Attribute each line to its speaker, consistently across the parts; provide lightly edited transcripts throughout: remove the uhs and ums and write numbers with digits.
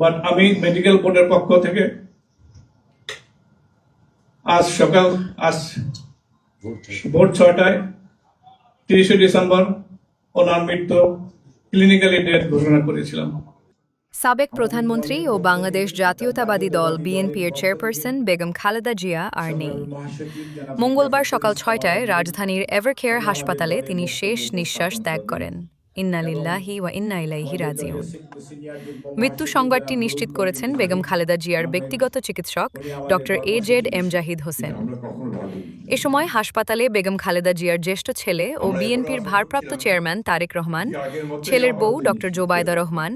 Speaker 1: But আমি medical বোর্ডের পক্ষ থেকে আজ ভোর 6টায় 30শে ডিসেম্বর ওনার মৃত্যু ক্লিনিক্যালি ডেথ ঘোষণা করেছিলাম।
Speaker 2: সাবেক প্রধানমন্ত্রী ও বাংলাদেশ জাতীয়তাবাদী দল বিএনপির চেয়ারপারসন বেগম খালেদা জিয়া আর নেই। মঙ্গলবার সকাল 6টায় রাজধানীর এভারকেয়ার হাসপাতালে তিনি শেষ নিঃশ্বাস ত্যাগ করেন। ইন্না লিল্লাহি ওয়া ইন্না ইলাইহি রাজিউন। মৃত্যু সংবাদটি নিশ্চিত করেছেন বেগম খালেদা জিয়ার ব্যক্তিগত চিকিৎসক ডক্টর এজেড জাহিদ হোসেন। এ সময় হাসপাতালে বেগম খালেদা জিয়ার জ্যেষ্ঠ ছেলে ও বিএনপির ভারপ্রাপ্ত চেয়ারম্যান তারেক রহমান, ছেলের বউ ডক্টর জোবায়দা রহমান,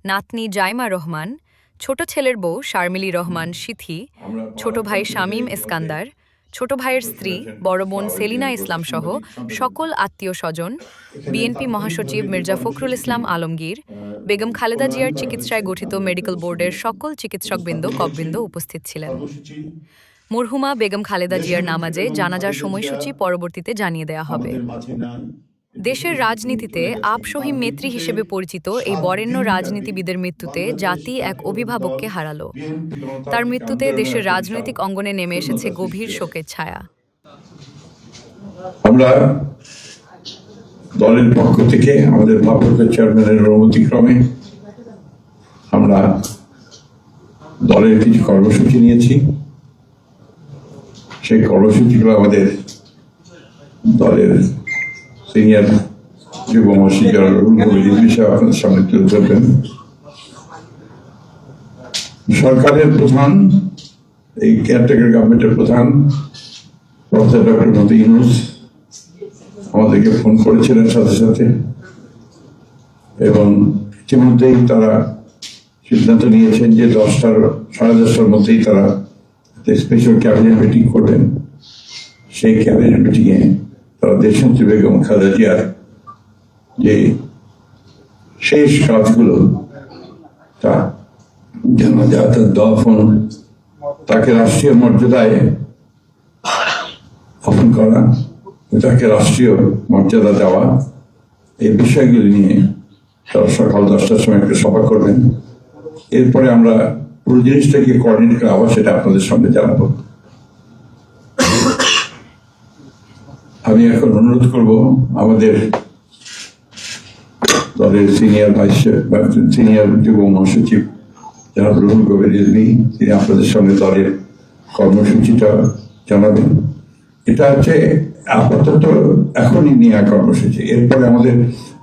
Speaker 2: নাতনি জাইমা রহমান, ছোট ছেলের বউ শারমিলি রহমান সিথি, ছোট ভাই শামীম এসকান্দার, ছোট ভাইয়ের স্ত্রী, বড় বোন সেলিনা ইসলাম সহ সকল আত্মীয় স্বজন, বিএনপি মহাসচিব মির্জা ফখরুল ইসলাম আলমগীর, বেগম খালেদা জিয়ার চিকিৎসায় গঠিত মেডিকেল বোর্ডের সকল চিকিৎসকবৃন্দ কববৃন্দ উপস্থিত ছিলেন। মরহুমা বেগম খালেদা জিয়ার নামাজে জানাজার সময়সূচি পরবর্তীতে জানিয়ে দেয়া হবে। দেশের রাজনীতিতে আপসহীম নেত্রী হিসেবে পরিচিত এই বরেণ্য রাজনীতিবিদের মৃত্যুতে জাতি এক অভিভাবককে হারালো। তার মৃত্যুতে দেশের রাজনৈতিক অঙ্গনে নেমে এসেছে গভীর শোকের ছায়া।
Speaker 3: আমরা দলের পক্ষ থেকে আমাদের ভারপ্রাপ্ত চেয়ারম্যানের অনুমতিক্রমে আমরা দলের কিছু কর্মসূচি নিয়েছি। সেই কর্মসূচিগুলো আমাদের দলের সিনিয়র যুব মহাসচিব আপনাদের সামনে তুলে ধরবেন। সরকারের প্রধান, এই কেয়ারটেকার গভর্নমেন্টের প্রধান প্রফেসর ডক্টর মোহাম্মদ ইউনূস আমাদেরকে ফোন করেছিলেন সাথে সাথে, এবং ইতিমধ্যেই তারা সিদ্ধান্ত নিয়েছেন যে 10টার মধ্যেই তারা স্পেশাল ক্যাবিনেট মিটিং করবেন। সেই ক্যাবিনেট মিটিংয়ে তারা দেশনেত্রী বেগম খালেদা জিয়ার যে শেষ কাজগুলো তা জানাজা, তার দফন, তাকে রাষ্ট্রীয় মর্যাদায় দাফন করা, তাকে রাষ্ট্রীয় মর্যাদা দেওয়া, এই বিষয়গুলি নিয়ে তারা সকাল 10টার সময় একটা সভা করবেন। এরপরে আমরা পুরো জিনিসটাকে কোঅর্ডিনেট করে আবার সেটা আপনাদের সামনে জানাবো। আমি এখন অনুরোধ করব আমাদের দলের সিনিয়র যুব মহাসচিব জনাব রুহুল কবির রিজভী, তিনি আপনাদের সঙ্গে দলের কর্মসূচিটা জানাবেন। এটা হচ্ছে আপাতত এখনই নেওয়া কর্মসূচি। এরপরে আমাদের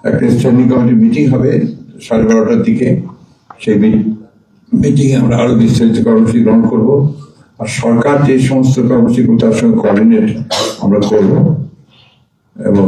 Speaker 3: একটা স্ট্যান্ডিং কমিটি মিটিং হবে 12:30টার দিকে। সেই মিটিংয়ে আমরা আরো বিস্তারিত কর্মসূচি গ্রহণ করব, আর সরকার যে সমস্ত কর্মসূচিগুলো তার সঙ্গে কোঅর্ডিনেট আমরা করব, এবং